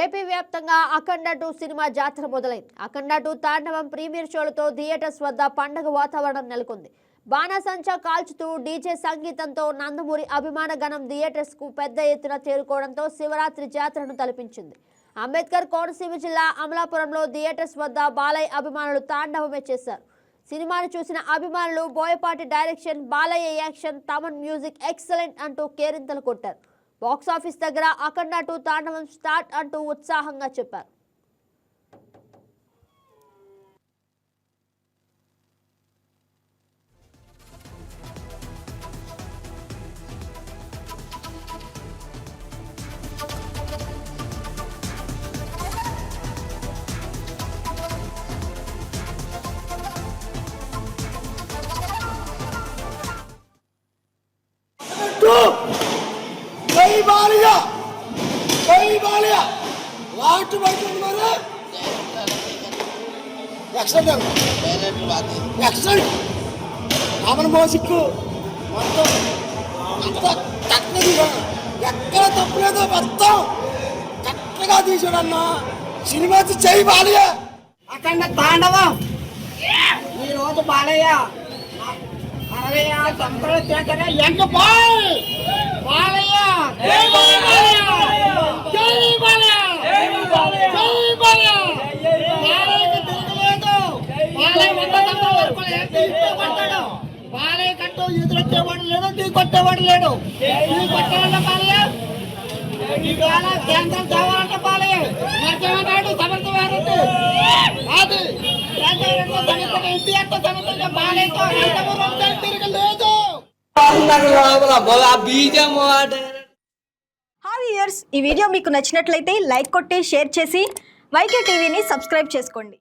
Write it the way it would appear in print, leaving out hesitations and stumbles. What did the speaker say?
AP వ్యాప్తంగా అఖండ 2 cinema జాతర మొదలైంది. అఖండ 2 తాండవం ప్రీమియర్ షోలతో థియేటర్స్ వద్ద పండగ వాతావరణం నెలకొంది. బాణాసంచా కాల్చుతూ డీజే సంగీతంతో నందమూరి అభిమాన గణం థియేటర్స్ కు పెద్ద ఎత్తున చేరుకోవడంతో శివరాత్రి జాతరను తలపించింది. అంబేద్కర్ కోనసీమ జిల్లా అమలాపురంలో థియేటర్స్ వద్ద బాలయ్య అభిమానులు తాండవమే చేశారు. సినిమాను చూసిన అభిమానులు Boyapati direction, Balayya action, Thaman music excellent అంటూ కేరింతలు కొట్టారు. బాక్సాఫీస్ దగ్గర అఖండ 2 తాండవం స్టార్ట్ అంటూ ఉత్సాహంగా చెప్పారు. లాస్ట్ పడుతుంది మరి ఎక్సలెంట్ కామన్ మ్యూజిక్ మొత్తం అంత చక్కగా ఎక్కడ తప్పులేదో మొత్తం చక్కగా తీసాడన్న సినిమా జై బాలయ్య. అఖండ తాండవం ఈరోజు బాలయ్య ఎంత బాలయ్య బాలయ్య కట్టు ఎదురొచ్చేవాడు లేడు, టీ కొట్టేవాడు లేడు. టీ కొట్టేవాళ్ళ బాలయ్య కేంద్రం తేవాలంటే బాలయ్య నరసింహనాయుడు సమర్థవారంటే అది ఎన్టీఆర్తో సమర్థంగా బాలయ్యతో తిరగలేదు. హాయ్ వ్యూయర్స్, ఈ వీడియో మీకు నచ్చినట్లయితే లైక్ కొట్టి షేర్ చేసి వైకే టీవీని సబ్స్క్రైబ్ చేసుకోండి.